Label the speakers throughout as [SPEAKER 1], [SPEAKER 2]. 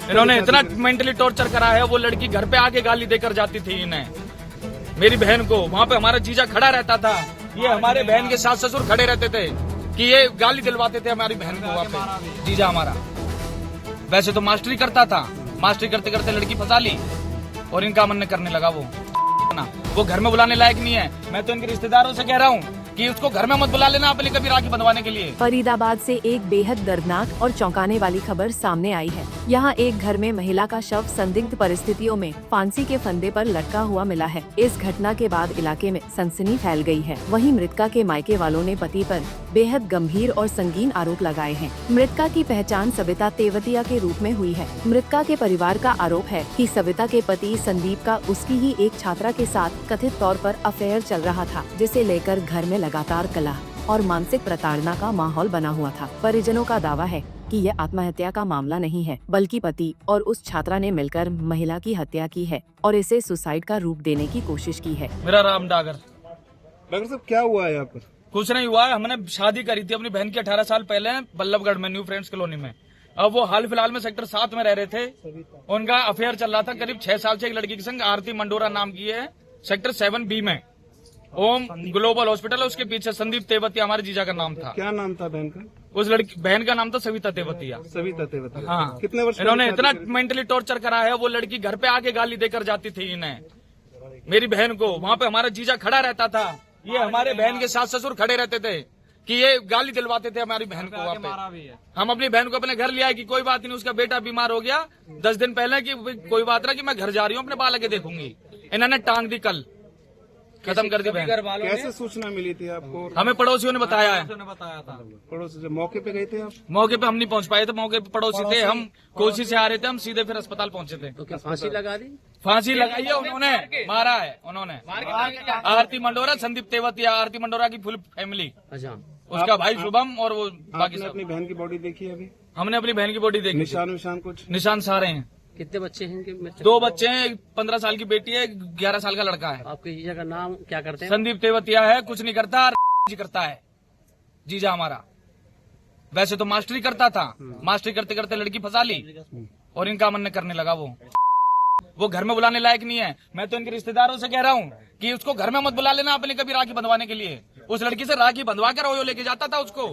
[SPEAKER 1] इन्होंने इतना mentally torture करा है। वो लड़की घर पे आके गाली देकर जाती थी इन्हें, मेरी बहन को। वहाँ पे हमारा जीजा खड़ा रहता था, ये हमारे बहन के सास ससुर खड़े रहते थे कि ये गाली दिलवाते थे हमारी बहन को। वहाँ पे जीजा हमारा वैसे तो मास्टरी करता था, मास्टरी करते करते लड़की फंसा ली और इनका मन करने लगा। वो घर में बुलाने लायक नहीं है। मैं तो इनके रिश्तेदारों से कह रहा हूँ कि उसको घर में मत बुला लेना अपनी कभी राखी बंधवाने के लिए।
[SPEAKER 2] फरीदाबाद से एक बेहद दर्दनाक और चौंकाने वाली खबर सामने आई है। यहाँ एक घर में महिला का शव संदिग्ध परिस्थितियों में फांसी के फंदे पर लटका हुआ मिला है। इस घटना के बाद इलाके में सनसनी फैल गई है। वहीं मृतका के मायके वालों ने पति पर बेहद गंभीर और संगीन आरोप लगाए हैं। मृतका की पहचान सविता तेवतिया के रूप में हुई है। मृतका के परिवार का आरोप है कि सविता के पति संदीप का उसकी ही एक छात्रा के साथ कथित तौर पर अफेयर चल रहा था, जिसे लेकर घर में लगातार कलह और मानसिक प्रताड़ना का माहौल बना हुआ था। परिजनों का दावा है कि यह आत्महत्या का मामला नहीं है, बल्कि पति और उस छात्रा ने मिलकर महिला की हत्या की है और इसे सुसाइड का रूप देने की कोशिश की है।
[SPEAKER 1] मेरा राम डागर
[SPEAKER 3] साहब क्या हुआ है यहाँ पर?
[SPEAKER 1] कुछ नहीं हुआ है। हमने शादी करी थी अपनी बहन की 18 साल पहले बल्लभगढ़ में, न्यू फ्रेंड्स कॉलोनी में। अब वो हाल फिलहाल में सेक्टर 7 में रह रहे थे। उनका अफेयर चल रहा था करीब 6 साल से एक लड़की के संग, आरती मंडोरा नाम की है, सेक्टर 7B में। ओम ग्लोबल हॉस्पिटल है, उसके पीछे संदीप तेवतिया हमारे जीजा का नाम था।
[SPEAKER 3] क्या नाम था बहन का?
[SPEAKER 1] उस लड़की बहन का नाम था सविता तेवतिया।
[SPEAKER 3] सविता तेवतिया।
[SPEAKER 1] हाँ।
[SPEAKER 3] कितने वर्ष?
[SPEAKER 1] इन्होंने इतना मेंटली टॉर्चर करा है। वो लड़की घर पे आके गाली देकर जाती थी इन्हें, मेरी बहन को। वहाँ पे हमारा जीजा खड़ा रहता था, ये हमारे बहन के सास ससुर खड़े रहते थे कि ये गाली दिलवाते थे हमारी बहन को। वहाँ पे हम अपनी बहन को अपने घर ले आए कि कोई बात नहीं, उसका बेटा बीमार हो गया 10 दिन पहले कि कोई बात ना कि मैं घर जा रही हूँ, अपने बाल आगे देखूंगी। इन्होंने टांग दी, कल खत्म कर दी बहन।
[SPEAKER 3] कैसे सूचना मिली थी आपको?
[SPEAKER 1] हमें पड़ोसियों ने बताया है।
[SPEAKER 3] पड़ोसी से मौके पे गए थे आप?
[SPEAKER 1] मौके पे हम नहीं पहुंच पाए थे, मौके पे पड़ोसी थे। हम कोसी से आ रहे थे, हम सीधे फिर अस्पताल पहुंचे थे।
[SPEAKER 4] तो क्या फांसी लगा दी?
[SPEAKER 1] फांसी लगाई है उन्होंने, मारा है उन्होंने। आरती मंडोरा, संदीप तेवतिया, आरती मंडोरा की फुल फैमिली,
[SPEAKER 4] अच्छा।
[SPEAKER 1] उसका भाई शुभम और वो बाकी सब।
[SPEAKER 3] अपनी बहन की बॉडी देखी अभी?
[SPEAKER 1] हमने अपनी बहन की बॉडी देखी।
[SPEAKER 3] निशान कुछ?
[SPEAKER 1] निशान सारे हैं।
[SPEAKER 4] कितने बच्चे हैं इनके?
[SPEAKER 1] 2 बच्चे हैं, 15 साल की बेटी है, 11 साल का लड़का है।
[SPEAKER 4] आपके जीजा का नाम क्या करते हैं?
[SPEAKER 1] संदीप तेवतिया है, कुछ नहीं करता, जी करता है जीजा हमारा। वैसे तो मास्टरी करता था, मास्टरी करते करते लड़की फंसा ली और इनका मन करने लगा। वो घर में बुलाने लायक नहीं है। मैं तो इनके रिश्तेदारों से कह रहा हूँ कि उसको घर में मत बुला लेना अपनी कभी राखी बंधवाने के लिए। उस लड़की से राखी बंधवा कर ओयो लेके जाता था उसको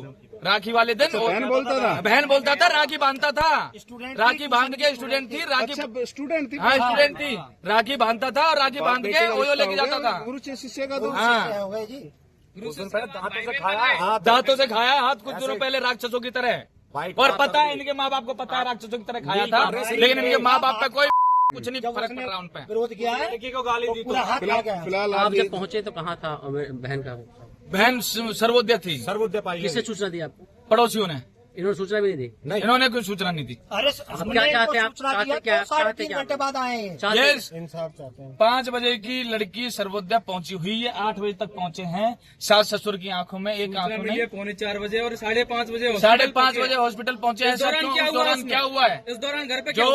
[SPEAKER 1] राखी वाले दिन।
[SPEAKER 3] बहन
[SPEAKER 1] बोलता था राखी बांधता था, राखी बांध के स्टूडेंट थी, राखी
[SPEAKER 3] स्टूडेंट थी?
[SPEAKER 1] हाँ स्टूडेंट थी, राखी बांधता था और राखी बांध के ओयो लेके जाता था।
[SPEAKER 3] गुरु से शिष्य का दोस्त?
[SPEAKER 1] हाँ, दांतों से खाया हाथ कुछ दिनों पहले राक्षसों की तरह। और पता है इनके माँ बाप को, पता है राक्षसों की तरह खाया था, लेकिन इनके माँ बाप पे कोई कुछ नहीं फर्क पड़ रहा उन पे।
[SPEAKER 5] विरोध किया है, लड़की को गाली दी।
[SPEAKER 3] फिलहाल
[SPEAKER 4] आप जब पहुंचे तो कहाँ था बहन का?
[SPEAKER 1] बहन सर्वोदय थी।
[SPEAKER 5] सर्वोदय पाई।
[SPEAKER 4] किसने सूचना दी आपको?
[SPEAKER 1] पड़ोसियों ने।
[SPEAKER 4] इन्होंने सूचना भी नहीं दी?
[SPEAKER 1] इन्होंने कोई सूचना नहीं दी।
[SPEAKER 5] अरे
[SPEAKER 4] क्या चाहते हैं आप? क्या
[SPEAKER 5] 3.5 घंटे बाद आए हैं।
[SPEAKER 1] ये
[SPEAKER 5] इंसाफ चाहते हैं।
[SPEAKER 1] 5 बजे की लड़की सर्वोदय पहुंची हुई है, 8 बजे तक पहुंचे हैं। सास ससुर की आंखों में एक आंखों में
[SPEAKER 6] 4:45 बजे और 5:30 बजे
[SPEAKER 1] 5:30 बजे हॉस्पिटल पहुंचे हैं। इस दौरान क्या हुआ है?
[SPEAKER 6] इस दौरान घर पे
[SPEAKER 1] जो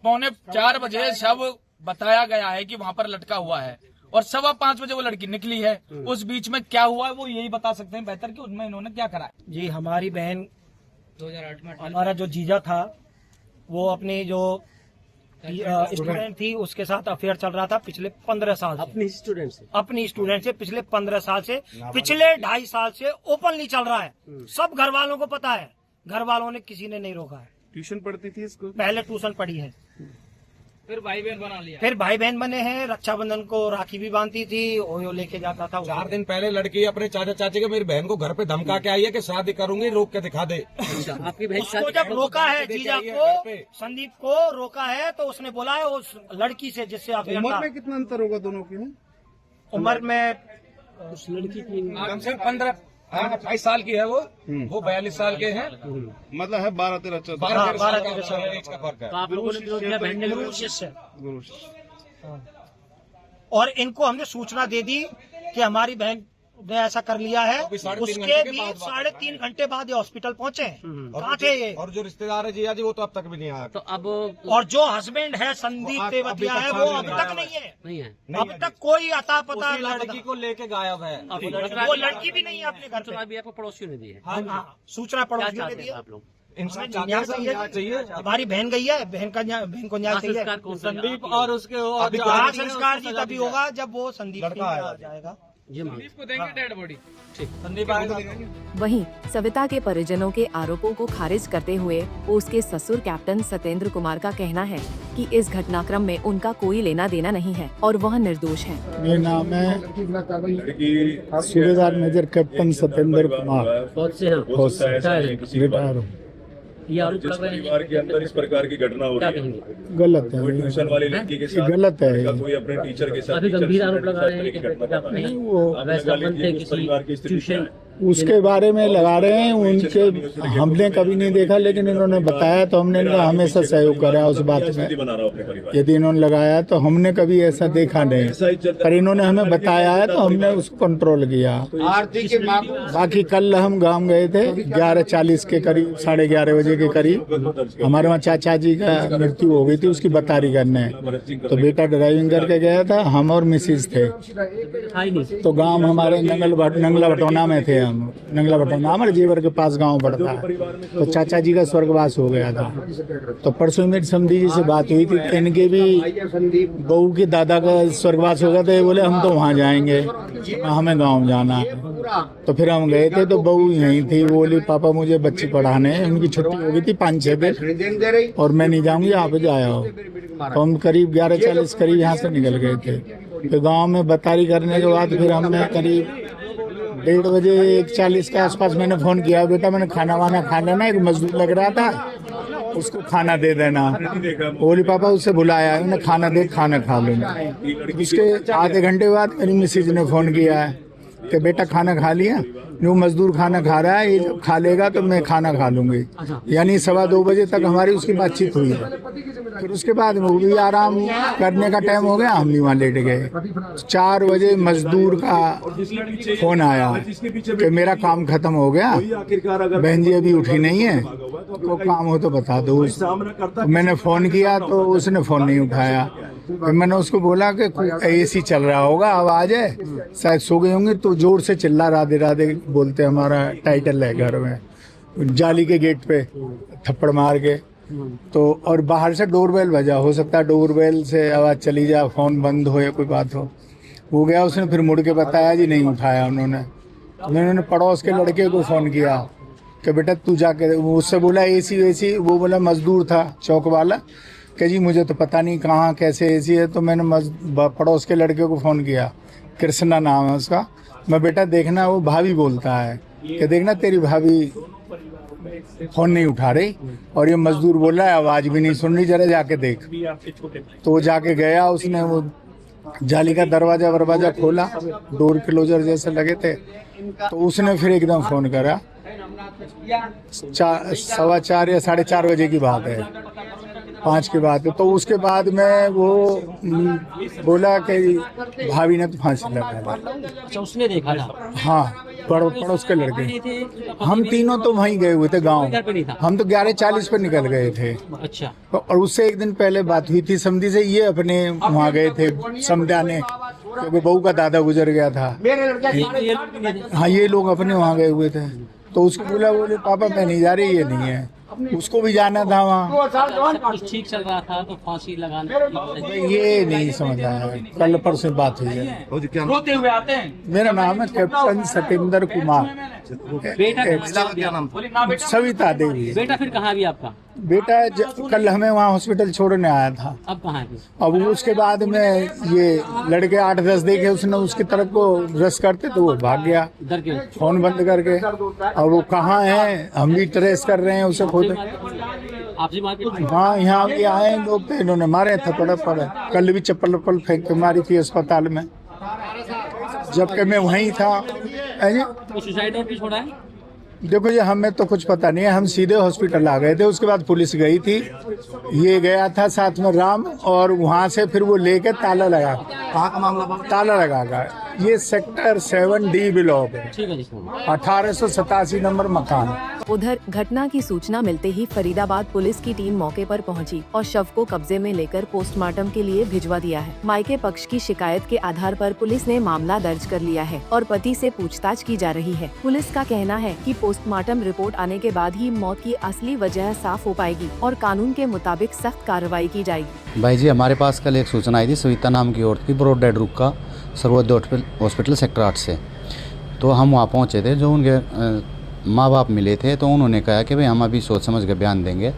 [SPEAKER 1] 3:45 बजे शव बताया गया है कि वहाँ पर लटका हुआ है और 5:15 बजे वो लड़की निकली है। उस बीच में क्या हुआ है वो यही बता सकते हैं बेहतर कि उनमें इन्होंने क्या करा है।
[SPEAKER 5] जी, हमारी बहन
[SPEAKER 6] 2008 में
[SPEAKER 5] हमारा जो जीजा था वो अपनी जो स्टूडेंट थी उसके साथ अफेयर चल रहा था पिछले 15 साल से।
[SPEAKER 4] अपनी स्टूडेंट से
[SPEAKER 5] पिछले 15 साल से, पिछले 2.5 साल से ओपनली चल रहा है। सब घर वालों को पता है, घर वालों ने किसी ने नहीं रोका है।
[SPEAKER 3] ट्यूशन पढ़ती थी इसको?
[SPEAKER 5] पहले ट्यूशन पढ़ी है,
[SPEAKER 6] फिर भाई बहन बना लिया।
[SPEAKER 5] फिर भाई बहन बने हैं। रक्षाबंधन को राखी भी बांधती थी, ओयो लेके जाता था।
[SPEAKER 7] 4 दिन पहले लड़की अपने चाचा चाची के मेरी बहन को घर पे धमका के आई है कि शादी करूंगी, रोक के दिखा दे।
[SPEAKER 4] आपकी बहन
[SPEAKER 5] उसको जब रोका है जीजा को, संदीप को रोका है तो उसने बोला है उस लड़की से जिससे अफेयर
[SPEAKER 3] उम्र
[SPEAKER 5] था।
[SPEAKER 3] में कितना अंतर होगा दोनों की?
[SPEAKER 5] उम्र में
[SPEAKER 4] उस लड़की की
[SPEAKER 1] कम से 28 साल की है वो 42 साल के हैं।
[SPEAKER 3] मतलब है 12-13 14
[SPEAKER 5] 12-13 साल।
[SPEAKER 7] एज का फर्क है।
[SPEAKER 4] आप लोगों ने विरोध किया, बहन ने विरोध किया?
[SPEAKER 5] शिष्य।
[SPEAKER 3] गुरु।
[SPEAKER 5] और इनको हमने सूचना दे दी कि हमारी बहन ने ऐसा कर लिया है। उसके भी 3.5 घंटे बाद ये हॉस्पिटल पहुंचे हैं। कहाँ थे ये?
[SPEAKER 7] और जो रिश्तेदार है जीजा जी वो तो अब तक भी नहीं आया।
[SPEAKER 4] तो अब
[SPEAKER 5] और जो हस्बैंड है संदीप तेवतिया है वो अब तक नहीं है। अब तक कोई अता पता
[SPEAKER 7] लड़की को लेके गायब है।
[SPEAKER 5] वो लड़की भी नहीं है अपने घर
[SPEAKER 4] सूचना
[SPEAKER 5] पे।
[SPEAKER 4] भी आपको पड़ोसियों ने दी है?
[SPEAKER 5] हाँ, सूचना
[SPEAKER 4] क्या
[SPEAKER 5] पड़ोसियों ने
[SPEAKER 4] चाहते
[SPEAKER 5] दी
[SPEAKER 4] हैं
[SPEAKER 5] है।
[SPEAKER 4] आप लोग?
[SPEAKER 7] इंसान
[SPEAKER 5] न्याय चाहिए। हमारी बहन गई है, बहन को न्याय चाहिए।
[SPEAKER 7] संदीप और उसके
[SPEAKER 5] हाँ, संस्कार जी तभी होगा जब वो संदीप
[SPEAKER 7] लड़का
[SPEAKER 5] आ जाएगा।
[SPEAKER 6] संदीप को देंगे डेड बॉडी।
[SPEAKER 7] संदीप आएगा।
[SPEAKER 2] वहीं सविता के परिजनों के आरोपों को खारिज करते हुए उसके ससुर कैप्टन सत्येंद्र कुमार का कहना है कि इस घटनाक्रम में उनका कोई लेना देना नहीं है और वह निर्दोष हैं।
[SPEAKER 8] मेरा नाम है सूबेदार मेजर कैप्टन सत्येंद्र कुमार।
[SPEAKER 4] बहुत से हैं।
[SPEAKER 8] रिटायर हूँ।
[SPEAKER 4] ये आरोप लग रहे
[SPEAKER 9] परिवार के अंदर इस प्रकार की घटना हो
[SPEAKER 4] क्या
[SPEAKER 9] रही है।
[SPEAKER 4] कहेंगे?
[SPEAKER 8] गलत है,
[SPEAKER 9] कोई ट्यूशन वाली लड़की के साथ
[SPEAKER 8] गलत है।
[SPEAKER 9] लड़का कोई अपने टीचर के साथ
[SPEAKER 4] काफी गंभीर आरोप लगा रहे हैं
[SPEAKER 9] की
[SPEAKER 4] कि
[SPEAKER 9] घटना कर रहा है।
[SPEAKER 8] वो
[SPEAKER 4] अवैध संबंध थे किसी ट्यूशन
[SPEAKER 8] उसके बारे में लगा रहे हैं। उनके हमने कभी नहीं देखा, लेकिन इन्होंने बताया तो हमने इनका हमेशा सहयोग करा उस बात में।
[SPEAKER 9] बना रहा हूं अपने परिवार।
[SPEAKER 8] यदि इन्होंने लगाया तो हमने कभी ऐसा देखा नहीं, पर इन्होंने हमें बताया है तो हमने उसको कंट्रोल किया। बाकी कल हम गांव गए थे 11:40 के करीब, 11:30 बजे के करीब हमारे वहाँ चाचा जी का मृत्यु हो गई थी, उसकी बतारी करने। तो बेटा ड्राइविंग करके गया था, हम और मिसिज थे। तो गांव हमारे नंगला बटौना में थे। हम नंगला बटौना हमारे जेवर के पास गांव पड़ता है। तो चाचा जी का स्वर्गवास हो गया था। तो परसों मेरी समधी जी से बात हुई थी, इनके भी बहू के दादा का स्वर्गवास हो गया था। बोले हम तो वहाँ जाएंगे, हमें गांव जाना है। तो फिर हम गए थे तो बहू यहीं थी। वो बोली पापा मुझे बच्चे पढ़ाने हैं। उनकी छुट्टी हो गई थी 5-6 दिन और मैं नहीं जाऊंगी, आप जाया हो। तो हम करीब 11:40 करीब यहाँ से निकल गए थे। तो गांव में बतारी करने के बाद फिर हमने करीब 1:30 बजे 1:40 के आसपास मैंने फोन किया, बेटा मैंने खाना वाना खा लेना, एक मजदूर लग रहा था उसको खाना दे देना। बोली पापा उससे बुलाया, मैंने खाना दे, खाना खा लूंगा। उसके आधे घंटे बाद मेरी मिसेज ने फोन किया है कि बेटा खाना खा लिया, जो मजदूर खाना खा रहा है ये खा लेगा तो मैं खाना खा लूंगी। यानी 2:15 बजे तक हमारी उसकी बातचीत हुई। फिर उसके बाद वो भी आराम करने का टाइम हो गया, हम भी वहाँ लेट गए। 4 बजे मजदूर का फोन आया कि मेरा काम खत्म हो गया, बहन जी अभी उठी नहीं है, तो काम हो तो बता दो। तो मैंने फोन किया तो उसने फोन नहीं उठाया। फिर मैंने उसको बोला कि एसी चल रहा होगा, आवाज है, शायद सो गई होंगी। तो जोर से चिल्ला राधे राधे बोलते, हमारा टाइटल है घर में, जाली के गेट पे थप्पड़ मार के। तो और बाहर से डोरबेल बजा, हो सकता है डोरबेल से आवाज चली जाए, फोन बंद हो या कोई बात हो गया। उसने फिर मुड़ के बताया जी नहीं उठाया उन्होंने पड़ोस के लड़के को फोन किया कि बेटा तू जाके, उससे बोला एसी वेसी, वो बोला मजदूर था चौक वाला कि जी मुझे तो पता नहीं कहाँ कैसे एसी है। तो मैंने पड़ोस के लड़के को फोन किया, कृष्णा नाम है उसका। मैं बेटा देखना, वो भाभी बोलता है कि देखना तेरी भाभी फोन नहीं उठा रही और ये मजदूर बोल रहा है आवाज भी नहीं सुन रही, जरा जाके देख। तो वो जाके गया, उसने वो जाली का दरवाजा खोला, डोर क्लोजर जैसे लगे थे। तो उसने फिर एकदम फोन करा, 4:15 या 4:30 बजे की बात है, 5 की बात है। तो उसके बाद में वो बोला कि भाभी ने तो फांसी लगा।
[SPEAKER 4] अच्छा, उसने देखा था?
[SPEAKER 8] हाँ, पड़ोस के लड़के। हम तीनों तो वहीं गए हुए थे गांव। हम तो 11:40 पे निकल गए थे।
[SPEAKER 4] अच्छा।
[SPEAKER 8] और उससे एक दिन पहले बात हुई थी समधी से, ये अपने वहाँ गए थे समझाने, क्योंकि बहू का दादा गुजर गया था। हाँ, ये लोग अपने वहाँ गए हुए थे। तो उसको बोले पापा मैं नहीं जा रही, ये नहीं है, उसको भी जाना था वहाँ।
[SPEAKER 4] कुछ ठीक चल रहा था तो फांसी लगाने
[SPEAKER 8] ये नहीं समझ आया। कल परसों बात हुई है।
[SPEAKER 6] रोते हुए आते हैं।
[SPEAKER 8] मेरा नाम है कैप्टन सत्येंद्र कुमार।
[SPEAKER 4] बेटा क्या नाम था?
[SPEAKER 8] सविता देवी।
[SPEAKER 4] बेटा फिर कहाँ भी आपका?
[SPEAKER 8] बेटा कल हमें वहाँ हॉस्पिटल छोड़ने आया था।
[SPEAKER 4] अब कहाँ है?
[SPEAKER 8] अब उसके बाद में ये लड़के 8-10 देखे, उसने उसकी तरफ को रस करते तो वो भाग गया
[SPEAKER 4] डर के
[SPEAKER 8] फोन बंद करके। अब वो कहाँ है हम भी ट्रेस कर रहे हैं उसे खुद।
[SPEAKER 4] आपसे मारपीट?
[SPEAKER 8] हाँ, यहाँ भी आए लोग, इन्होंने मारे थप्पड़। कल भी चप्पल फेंक के मारी थी अस्पताल में, जबकि मैं वहीं था।
[SPEAKER 4] तो सुसाइड नोट भी छोड़ा है?
[SPEAKER 8] देखो ये हमें तो कुछ पता नहीं है, हम सीधे हॉस्पिटल आ गए थे। उसके बाद पुलिस गई थी, ये गया था साथ में राम, और वहाँ से फिर वो लेके ताला लगा। कहाँ का मामला? ताला लगा ये सेक्टर 7D ब्लॉक है,
[SPEAKER 4] ठीक है जी।
[SPEAKER 8] 1887 नंबर मकान।
[SPEAKER 2] उधर घटना की सूचना मिलते ही फरीदाबाद पुलिस की टीम मौके पर पहुंची और शव को कब्जे में लेकर पोस्टमार्टम के लिए भिजवा दिया है। मायके पक्ष की शिकायत के आधार पर पुलिस ने मामला दर्ज कर लिया है और पति से पूछताछ की जा रही है। पुलिस का कहना है कि पोस्टमार्टम रिपोर्ट आने के बाद ही मौत की असली वजह साफ हो पाएगी और कानून के मुताबिक सख्त कार्रवाई की जाएगी।
[SPEAKER 10] भाई जी, हमारे पास कल एक सूचना आई थी सविता नाम की औरत की ब्रॉड डेड रुक का सर्वोदय हॉस्पिटल सेक्टर 8 से। तो हम वहाँ पहुँचे थे, जो उनके माँ बाप मिले थे तो उन्होंने कहा कि भाई हम अभी सोच समझ के बयान देंगे।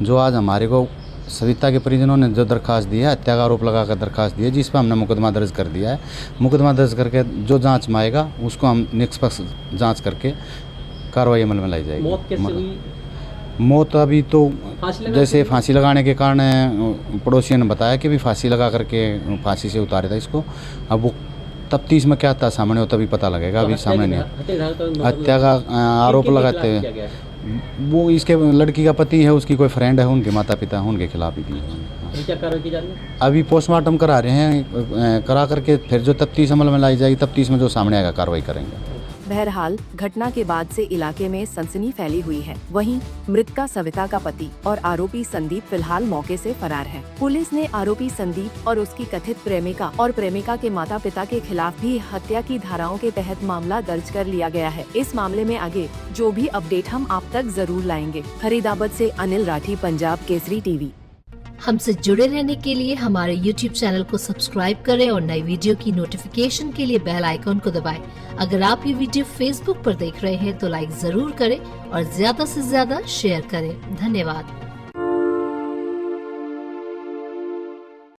[SPEAKER 10] जो आज हमारे को सविता के परिजनों ने जो दरखास्त दी है, हत्या का आरोप लगाकर दरखास्त दी है, जिस पर हमने मुकदमा दर्ज कर दिया है। मुकदमा दर्ज करके जो जांच में आएगा उसको हम निष्पक्ष जांच करके कार्रवाई अमल में लाई जाएगी।
[SPEAKER 4] मौत कैसे हुई?
[SPEAKER 10] मौत अभी तो जैसे
[SPEAKER 4] फांसी
[SPEAKER 10] फांसी लगाने के कारण पड़ोसियों ने बताया कि भी फांसी लगा करके फांसी से उतारे था इसको। अब वो तफ्तीश में क्या था सामने हो तभी पता लगेगा, अभी सामने नहीं। हत्या का आरोप लगाते हैं, वो इसके लड़की का पति है, उसकी कोई फ्रेंड है, उनके माता पिता हैं, उनके खिलाफ ही
[SPEAKER 4] क्या कार्रवाई की जा रही है?
[SPEAKER 10] अभी पोस्टमार्टम करा रहे हैं, करा करके फिर जो तफ्तीश अमल में लाई जाएगी, तफ्तीश में जो सामने आएगा कार्रवाई करेंगे।
[SPEAKER 2] बहरहाल घटना के बाद से इलाके में सनसनी फैली हुई है। वहीं मृतका सविता का पति और आरोपी संदीप फिलहाल मौके से फरार है। पुलिस ने आरोपी संदीप और उसकी कथित प्रेमिका और प्रेमिका के माता पिता के खिलाफ भी हत्या की धाराओं के तहत मामला दर्ज कर लिया गया है। इस मामले में आगे जो भी अपडेट हम आप तक जरूर लाएंगे। फरीदाबाद से अनिल राठी, पंजाब केसरी टीवी।
[SPEAKER 11] हमसे जुड़े रहने के लिए हमारे YouTube चैनल को सब्सक्राइब करें और नई वीडियो की नोटिफिकेशन के लिए बेल आइकॉन को दबाएं। अगर आप ये वीडियो Facebook पर देख रहे हैं तो लाइक जरूर करें और ज्यादा से ज्यादा शेयर करें। धन्यवाद।